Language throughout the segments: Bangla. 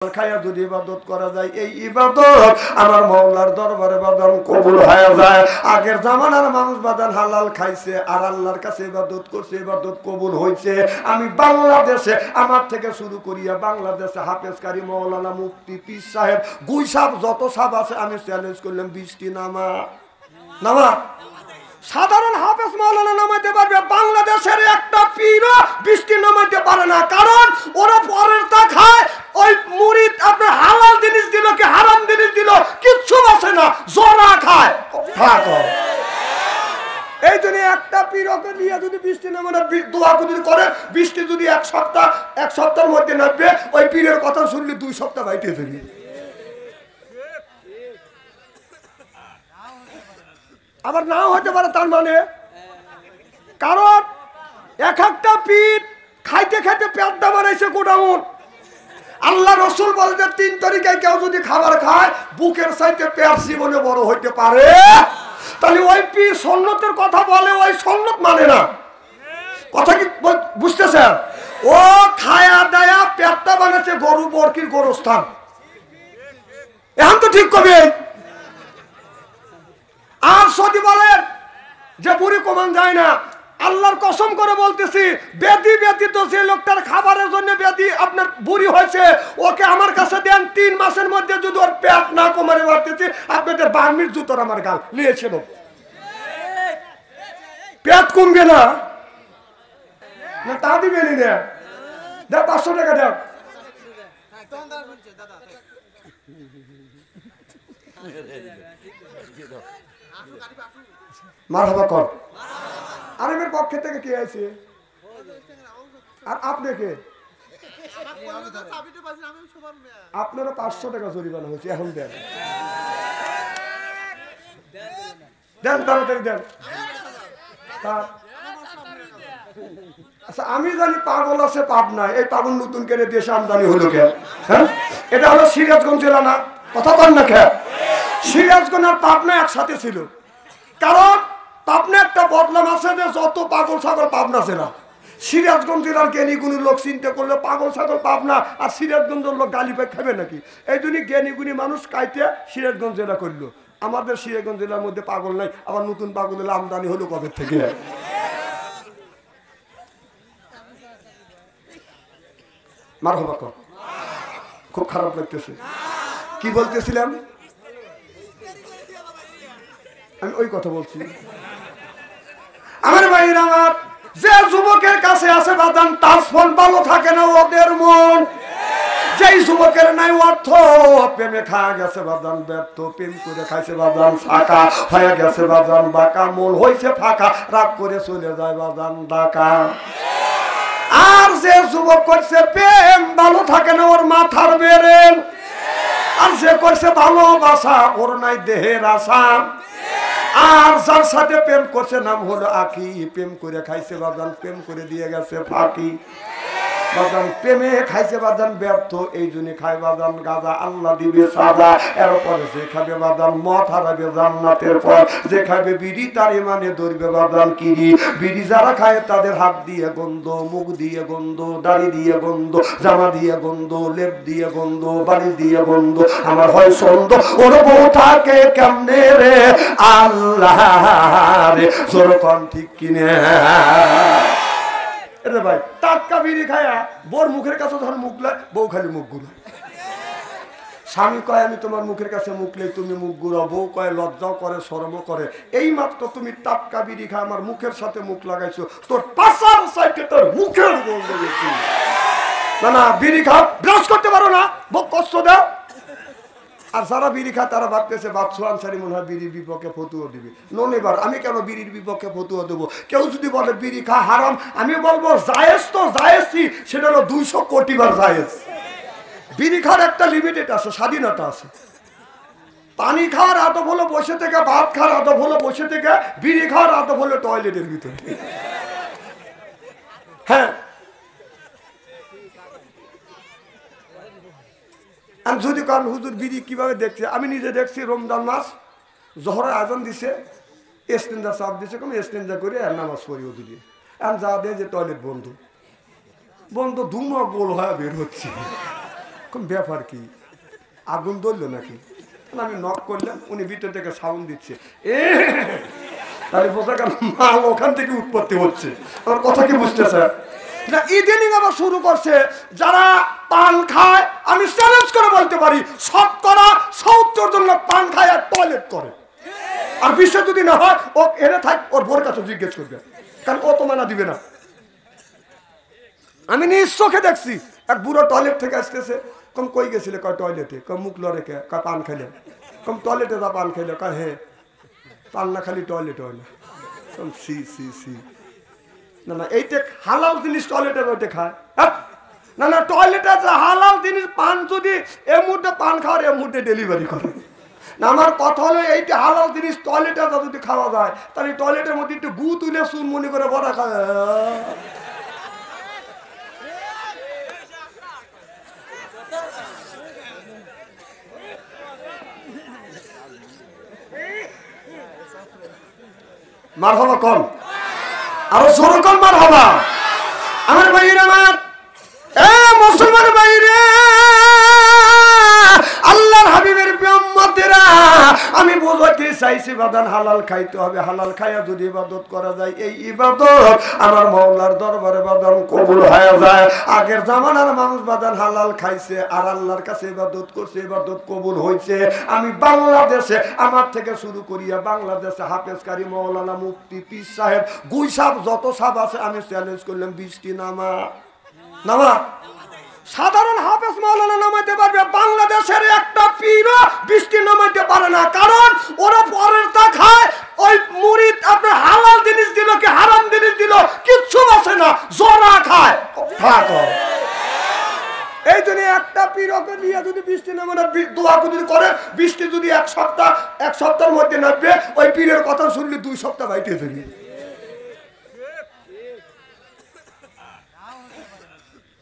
খাইয়া যদি ইবাদত করা যায় এই ইবাদত আমার মাওলার দরবারে বাদান কবুল হয়ে যায়। আগের জামানার মানুষ বাদান হালাল খাইছে আর আল্লাহর কাছে ইবাদত করছে, ইবাদত কবুল হয়েছে। আমি বাংলাদেশে আমার থেকে শুরু করিয়া বাংলাদেশে হাফেজ কারি মাওলানা মুফতি পীর সাহেব গুই সাহেব যত সাহেব আছে আমি চ্যালেঞ্জ করলাম 20টি নামা সাধারণ হাফেজ মাওলানা নামাইতে পারবে, বাংলাদেশের একটা পীরও 20টি নামাইতে পারে না। কারণ ওরা পরের তা খায়, ওই মুরিদ আপনার হালাল জিনিস দিল কি হারাম জিনিস দিল কিচ্ছু বাসে না, জোরা খায়। এই জন্য একটা পীরকে নিয়ে যদি 20টি নামানো দোয়া যদি করে 20টি যদি এক সপ্তাহের মধ্যে নামবে, ওই পীরের কথা শুনলে 2 সপ্তাহ বাইতে যাবে। আবার নাও হতে পারে তার মানে, কারণ এক একটা পীর খাইতে খাইতে পেটটা বানাইছে গোডাউন। আল্লাহ রসুল বলতে 3 তরিকায় কেউ যদি খাবার খায় বুকের চাইতে পেট জীবনে বড় হইতে পারে। তাহলে ওই পীর সুন্নতের কথা বলে, ওই সুন্নত মানে না। কথা কি বুঝতেছেন? ও খায়া দায়া পেটটা বানাইছে গরু বরকির গোরস্থান। এখন তো ঠিক কবে। আর যদি বলেন যে বুড়ি কমান যায় না, আল্লাহর কসম করে বলতেছি ব্যাধি ব্যতীত যে লোকটার খাবারের জন্য ব্যাধি আপনার বুড়ি হয়েছে, ওকে আমার কাছে দেন 3 মাসের মধ্যে যদি ওর পেট না কমারে মারতেছি আপনাদের বার্মির জুতোর আমার গাল নিয়েছিল। পেট কমবে না তা দিবেন না, দেখ 500 টাকা দেখ। মারহাবা কর। আরেমের পক্ষ থেকে কে আছে? আর আপনি কে? আপনারা 500 টাকা জরিমানা হয়েছে, এখন দেন দেন তাড়াতাড়ি দেন। আচ্ছা আমি জানি পাগল আছে পাবনায়, এই পাগল নতুন করে দেশে আমদানি হলো কে? হ্যাঁ এটা হলো সিরাজগঞ্জ জেলা না? কথা বল না খে। সিরাজগঞ্জ আর পাবনা একসাথে ছিল, কারণ পাবনা একটা বদনাম আছে যে যত পাগল ছাগল পাবনা জেলা। সিরাজগঞ্জ জেলার জ্ঞানীগুণী লোক চিন্তা করলে পাগল ছাগল পাবনা আর সিরাজগঞ্জের লোক গালি পাই খাবে নাকি? এই জন্য জ্ঞানীগুণী মানুষ কাইতে সিরাজগঞ্জ জেলা করলো। আমাদের সিরাজগঞ্জ জেলার মধ্যে পাগল নাই, আবার নতুন পাগল হলে আমদানি হলো কবে থেকে? মারহাবা কর। খুব খারাপ লাগতেছে। কি বলতেছিলাম? আমি ওই কথা বলছি। আমার ভাইরা আমার, যে যুবকের কাছে আছে বাদান তার ফোন ভালো থাকে না ওদের মন। যেই যুবকের নাই অর্থ প্রেমে খাওয়া গেছে বাদান ব্যর্থ, প্রেম করে খাইছে বাদান ফাঁকা হয়ে গেছে বাদান বাঁকা, মন হয়েছে ফাঁকা রাগ করে চলে যায় বাদান ডাকা। আর যে যুবক করছে প্রেম ভালো থাকে না ওর মাথার বেরেন, আর যে করছে ভালোবাসা ওর নাই দেহের আশা। আর যার সাথে প্রেম করছে নাম হলো আকি, প্রেম করে খাইছে বাদান প্রেম করে দিয়ে গেছে ফাঁকি। বাদান প্রেমে খাইছে বাদান ব্যর্থ, এই জন্য খাই বাদান গাঁজা, আল্লাহ দিবে সাদা। এরপরে যে খাবে বাদান মদ হারাবে জান্নাতের পর, যে খাবে বিড়ি তার ইমানে ধরবে বাদান কিরি। বিড়ি যারা খায় তাদের হাত দিয়ে গন্ধ, মুখ দিয়ে গন্ধ, দাড়ি দিয়ে গন্ধ, জামা দিয়ে গন্ধ, লেপ দিয়ে গন্ধ, বাড়ি দিয়ে গন্ধ। আমার হয় সন্দ ওর বউ থাকে কেমনে রে আল্লাহ রে, জোরকন ঠিক কিনে। এরে ভাই টাটকা বিড়ি খায়া বোর মুখের কাছে ধর মুখলে বউ খালি মুখ ঘুরে। স্বামী কয় আমি তোমার মুখের কাছে মুখলে তুমি মুখ ঘুরাও, বউ কয় লজ্জাও করে শরমও করে। এই মাত্র তুমি টাটকা বিড়ি খা আমার মুখের সাথে মুখ লাগাইছো, তোর পাশার সাইডে তোর মুখের গন্ধ বেশি। না না বিড়ি খাও, ব্রাশ করতে পারো না, বউ কষ্ট দাও। আর যারা বিড়ি খায় তারা ভাবতেছে বাদশু আনসারি মনে হয় বিড়ির বিপক্ষে ফতুয়া দিবে। নন এবার আমি কেন বিড়ির বিপক্ষে ফতুয়া দেবো? কেউ যদি বলে বিড়ি খা হারাম, আমি বলবো জায়েজ তো জায়েজই, সেটা হলো 200 কোটি বার জায়েজ। বিড়ি খাওয়ার একটা লিমিটেড আছে, স্বাধীনতা আছে। পানি খাওয়ার আদব হলো বসে থেকে, ভাত খাওয়ার আদব হলো বসে থেকে, বিড়ি খাওয়ার আদব হলো টয়লেটের ভিতরে। হ্যাঁ আমি যদি কারণ হুজুর বিড়ি কিভাবে দেখছে, আমি নিজে দেখছি রমজান মাস জোহরের আজান দিছে, এস্তেঞ্জা চাপ দিছে, কোনো এস্তেঞ্জা করে আর নামাজ পড়ি ওদি দিয়ে। এখন যা দেয় যে টয়লেট বন্ধ বন্ধ, ধুমা গোল হয়ে বের হচ্ছে। কোন ব্যাপার কি, আগুন ধরলো নাকি? আমি নক করলাম, উনি ভিতর থেকে সাউন্ড দিচ্ছে, তাহলে বোঝা গেল মাল ওখান থেকে উৎপত্তি হচ্ছে। আমার কথা কি বুঝতেছে না? ইদানিং আবার শুরু করছে যারা পান খায়, আমি চ্যালেঞ্জ করে বলতে পারি 70% লোক পান খায় আর টয়লেট করে। আর বিশ্বাস যদি না হয় ও এনে থাক, ওর বোর কাছে জিজ্ঞেস করবে, কারণ ও তো মানা দিবে না। আমি নিজ চোখে দেখছি এক বুড়ো টয়লেট থেকে আসতেছে, কম কই গেছিলে? কয় টয়লেটে। কম মুখ লড়ে কে? কয় পান খাইলে। কম টয়লেটে যা পান খাইলে। কয় হ্যাঁ, পান না খালি টয়লেট হয় না। কম সি সি সি, না না এইটা হালাল জিনিস টয়লেটের ওইটা খায়। না না টয়লেটে আছে হালাল জিনিস, পান যদি এর মধ্যে পান খাওয়ার এর মধ্যে ডেলিভারি করে না। আমার কথা হলো এইটা হালাল জিনিস টয়লেটে যদি খাওয়া যায়, তাহলে টয়লেটের মধ্যে একটু গু তুলে চুন মনে করে বড়া খায়। মার হবা কম, আরো জোর কম মার হবা। আমার ভাইয়ের, আমার মুসলমান ভাইরে, আল্লাহর হাবিবের উম্মতেরা, আমি বোঝাতে চাইছি বাদান হালাল খাইতে হবে। হালাল খাইয়া যদি ইবাদত করা যায়, এই ইবাদত আমার মাওলার দরবারে বাদান কবুল হয়ে যায়। আগের জামানার মানুষ বাদান হালাল খাইছে আর আল্লাহর কাছে ইবাদত করছে, ইবাদত কবুল হয়েছে। আমি বাংলাদেশে, আমার থেকে শুরু করিয়া বাংলাদেশে হাফেজ কারি, মাওলানা, মুফতি, পীর সাহেব, গুই সাহেব, যত সাহেব আছে, আমি চ্যালেঞ্জ করলাম 20টি নামা সাধারণ হাফেজ মাওলানা নামাইতে পারবে, বাংলাদেশের একটা পীরও 20টি নামাইতে পারে না। কারণ ওরা পরের তা খায়, ওই মুরিদ আপনার হালাল জিনিস দিল কি হারাম জিনিস দিল কিচ্ছু বাঁচে না, জোরা খায়। এই জন্য একটা পীরকে দিয়ে যদি 20টি নামানো দোয়া যদি করে, 20টি যদি এক সপ্তাহের মধ্যে নামবে, ওই পীরের কথা শুনলে 2 সপ্তাহ বাইতে যাবে।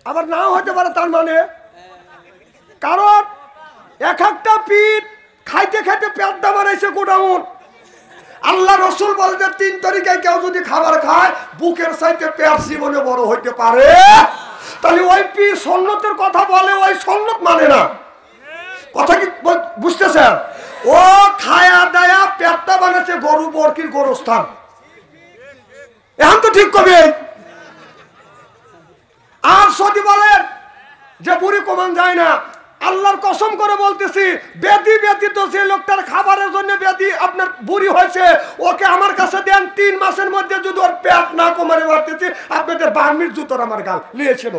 আবার নাও হতে পারে, তার মানে কারণ এক একটা পীর খাইতে খাইতে পেটটা বানাইছে গোডাউন। আল্লাহ রসুল বলতে 3 তরিকায় কেউ যদি খাবার খায়, বুকের চাইতে পেট জীবনে বড় হইতে পারে। তাহলে ওই পীর সুন্নতের কথা বলে, ওই সুন্নত মানে না। কথা কি বুঝতেছেন? ও খায়া দায়া পেটটা বানাইছে গরু বরকির গোরস্থান, এখন তো ঠিক কবে। আর যদি বলেন যে বুড়ি কমান যায় না, আল্লাহর কসম করে বলতেছি, ব্যাধি ব্যতীত যে লোকটার খাবারের জন্য ব্যাধি আপনার বুড়ি হয়েছে, ওকে আমার কাছে দেন, 3 মাসের মধ্যে যদি ওর পেট না কমারে মারতেছি, আপনাদের বার্মির জুতোর আমার গাল নিয়েছিল,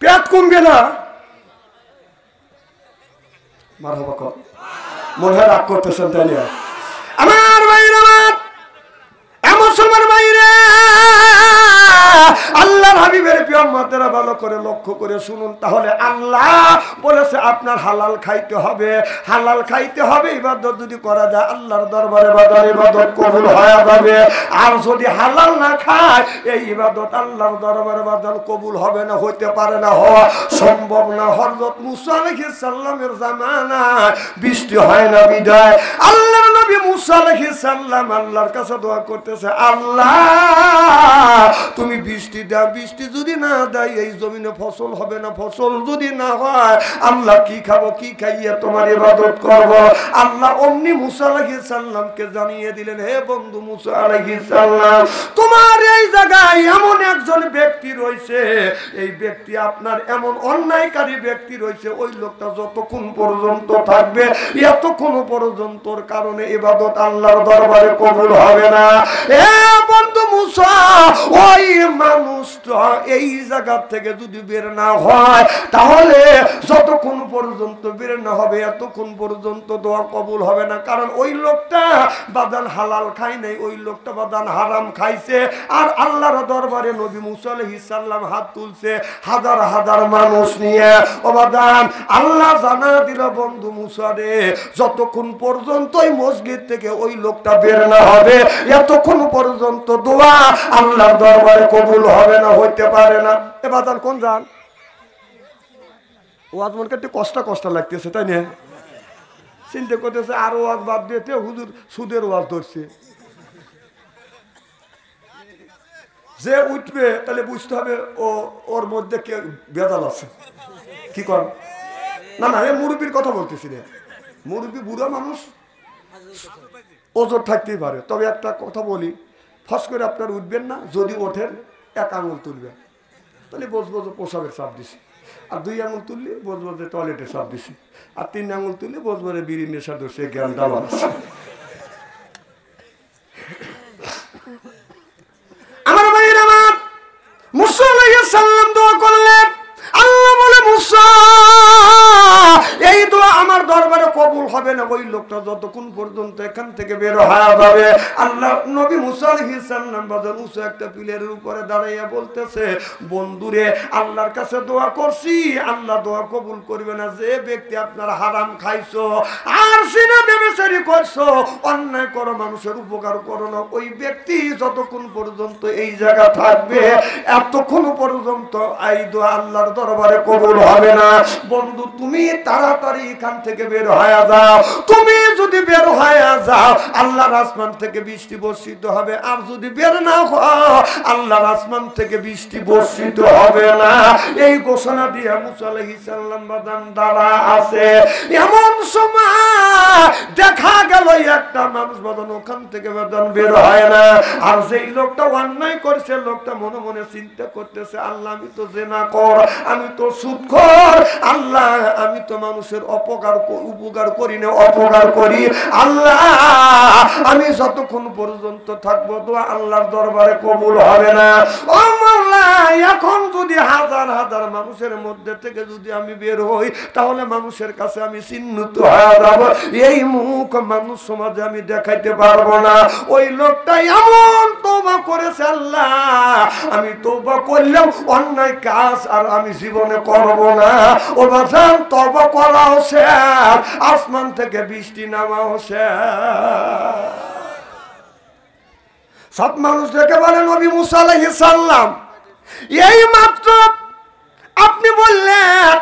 পেট কমবে না। মারহাবা কর, মনে হয় রাগ করতেছেন তাই না? আমার ভাইরা, আমার মুসলমান ভাইরা, আল্লাহর হাবিবের উম্মতেরা ভালো করে লক্ষ্য করে শুনুন। তাহলে আল্লাহ বলেছে আপনার হালাল খাইতে হবে, হালাল খাইতে হবে। ইবাদত যদি করা যায়, আল্লাহর দরবারে ইবাদত কবুল হয়ে যাবে। আর যদি হালাল না খায়, এই ইবাদত আল্লাহর দরবারে কবুল হবে না, হইতে পারে না, হওয়া সম্ভব না। হযরত মুসা আলাইহিস সালামের জামানায় বৃষ্টি হয় না বিদায় আল্লাহর নবী মুসা আলাইহিস সালাম আল্লাহর কাছে দোয়া করতেছে, আল্লাহ তুমি বৃষ্টি দাও, বৃষ্টি যদি না দেয় এই জমিনে ফসল হবে না, ফসল যদি না হয় আল্লাহ কি খাবো, কি খাইয়ে তোমার ইবাদত করব। আল্লাহ অমনি মুসা আলাইহিস সালামকে জানিয়ে দিলেন, হে বন্ধু মুসা আলাইহিস সালাম, তোমার এই জায়গায় এমন একজন ব্যক্তি রয়েছে, এই ব্যক্তি আপনার এমন অন্যায়কারী ব্যক্তি রয়েছে, ওই লোকটা যতক্ষণ পর্যন্ত থাকবে এতক্ষণ পর্যন্ত কারণে ইবাদত আল্লাহর দরবারে কবুল হবে না। এ বন্ধু মুসা, ওই মানুষটা এই জায়গা থেকে যদি বের না হয়, তাহলে যতক্ষণ পর্যন্ত বের না হবে এতক্ষণ পর্যন্ত দোয়া কবুল হবে না। কারণ ওই লোকটা বাদান হালাল খায় নাই, ওই লোকটা বাদান হারাম খাইছে। আর আল্লাহর দরবারে নবী মুসা আলাইহিস সালাম হাত তুলছে হাজার হাজার মানুষ নিয়ে। ও বাদান, আল্লাহ জানা দিল বন্ধু মুসা রে, যতক্ষণ পর্যন্ত ওই মসজিদ থেকে ওই লোকটা বের না হবে এতক্ষণ পর্যন্ত দোয়া আল্লাহর দরবারে কবুল হবে না, হইতে পারে না। এ বাদান কোন যান ওয়াজ মনকে একটু কষ্ট লাগতেছে তাই না? চিন্তা করতেছে আর ওয়াজ বাদ দিতে হুজুর সুদের ওয়াজ ধরছে। যে উঠবে তাহলে বুঝতে হবে ওর মধ্যে কে বেদাল আছে। কি কর না না, এই মুরব্বীর কথা বলতেছি রে, মুরব্বী বুড়া মানুষ ওজোর থাকতেই পারে। তবে একটা কথা বলি, ফস করে আপনার উঠবেন না, যদি ওঠেন এক আঙুল তুলবেন, তাহলে বসবো যে পোশাকের চাপ দিছি। আর 2 আঙুল তুললে বসবো যে টয়লেটের চাপ দিছি। আর 3 আঙুল তুললে বসবো যে বিড়ি নেশা ধরছে, জ্ঞানটা বাড়ছে। আমার ভাইয়ের আমার মুসা আলাইহিস সালাম দোয়া করলেন, আল্লাহ বলে মুসা এই দোয়া আমার দরবারে কবুল হবে না ওই লোকটা যতক্ষণ পর্যন্ত এখান থেকে বের হয়ে যাবে। আল্লাহ নবী মুসা আলাইহিস সালাম বাজার উঁচু একটা পিলের উপরে দাঁড়াইয়া বলতেছে, বন্ধুরে আল্লাহর কাছে দোয়া করছি, আল্লাহ দোয়া কবুল করবে না। যে ব্যক্তি আপনার হারাম খাইছো আর সিনা বেবেচারি করছো, অন্যায় করো, মানুষের উপকার করো না, ওই ব্যক্তি যতক্ষণ পর্যন্ত এই জায়গা থাকবে এতক্ষণ পর্যন্ত এই দোয়া আল্লাহর দরবারে কবুল হবে না। বন্ধু তুমি তাড়াতাড়ি এখান থেকে বের হয়ে যাও। তুমি যদি বের হয়ে যাও আল্লাহর আসমান থেকে বৃষ্টি বর্ষিত হবে, আর যদি বের না হও আল্লাহর আসমান থেকে বৃষ্টি বর্ষিত হবে না। এই ঘোষণা দিয়ে মুসা আলাইহিস সালাম বাদান দাঁড়া আছে। এমন সময় দেখা গেল একটা মানুষ বাদান ওখান থেকে বাদান বের হয় না। আর যেই লোকটা অন্যায় করছে, লোকটা মনে মনে চিন্তা করতেছে, আল্লাহ আমি তো জেনা কর, আমি তো সুদখোর, আল্লাহ আমি তো মানুষের উপকার করি না, অপকার করি, আল্লাহ আমি যতক্ষণ পর্যন্ত থাকবো তো আল্লাহর দরবারে কবুল হবে না। ও আল্লাহ এখন যদি হাজার হাজার মানুষের মধ্যে থেকে যদি আমি বের হই তাহলে মানুষের কাছে আমি চিহ্নিত হয়ে যাব, এই মুখ মানুষ সমাজে আমি দেখাইতে পারবো না। ওই লোকটা এমন তওবা করেছে, আল্লাহ আমি তওবা করলাম অন্যায় কাজ আর আমি জীবনে করব না। ও বাজান তওবা করাও শেষ, আসমান থেকে বৃষ্টি নামাও শেষ। সব মানুষ দেখে বলে নবী মুসা আলাইহিস সালাম এই মাত্র আপনি বললেন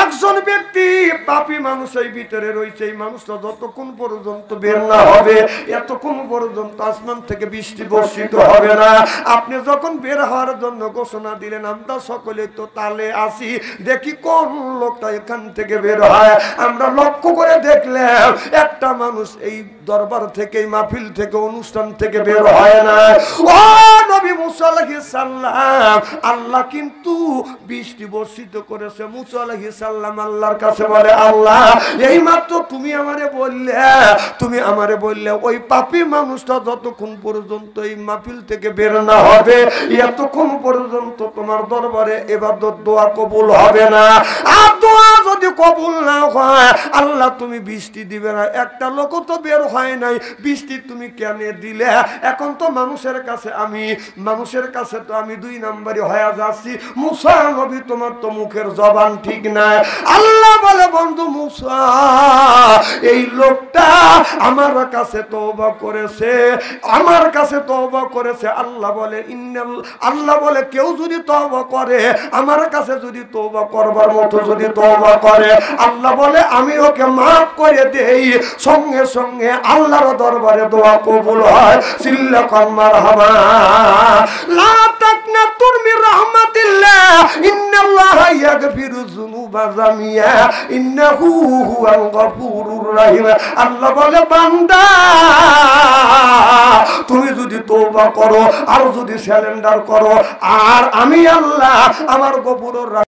একজন ব্যক্তি পাপী মানুষ এই ভিতরে রয়েছে, এই মানুষটা যতক্ষণ পর্যন্ত বের না হবে এতক্ষণ পর্যন্ত আসমান থেকে বৃষ্টি বর্ষিত হবে না। আপনি যখন বের হওয়ার জন্য ঘোষণা দিলেন আমরা সকলে তো তালে আসি, দেখি কোন লোকটা এখান থেকে বের হয়। আমরা লক্ষ্য করে দেখলাম একটা মানুষ এই দরবার থেকে, এই মাহফিল থেকে, অনুষ্ঠান থেকে বের হয় না। ও নবী মুসা আলাইহিস সালাম আল্লাহ কিন্তু বৃষ্টি বর্ষিত করেছে। মুসা আলাইহিস সালাম আল্লাহর কাছে বলে, আল্লাহ এই মাত্র তুমি আমারে বললে ওই পাপী মানুষটা যতক্ষণ পর্যন্ত এই মাহফিল থেকে বের না হবে এতক্ষণ পর্যন্ত তোমার দরবারে ইবাদত দোয়া কবুল হবে না। আর দোয়া যদি কবুল না হয় আল্লাহ তুমি বৃষ্টি দিবে না। একটা লোক তো বের হয় নাই, বৃষ্টি তুমি কেন দিলে? এখন তো মানুষের কাছে তো আমি 2 নম্বরই হয়ে যাচ্ছি। মুসা নবী তোমার তো মুখের জবান ঠিক না। আল্লাহ বলে, বন্ধু মুসা এই লোকটা আমার কাছে তওবা করেছে, আমার কাছে তওবা করেছে। আল্লাহ বলে কেউ যদি তওবা করে, আমার কাছে যদি তওবা করবার মতো যদি তওবা করে, আল্লাহ বলে আমি ওকে মাফ করে দেই। সঙ্গে সঙ্গে আল্লাহর দরবারে দোয়া কবুল হয়। সিল্লাকান মারহাবা। লা তাকনাতু মির রাহমাতিল্লাহ, ইন্নাল্লাহা ইয়াগফিরু যুনুবা জামিয়া, ইন্নাহু হুয়াল গফুরুর রহিম। আল্লাহ বলে বান্দা তুমি যদি তওবা করো আর যদি সারেন্ডার করো, আর আমি আল্লাহ আমার গফুরুর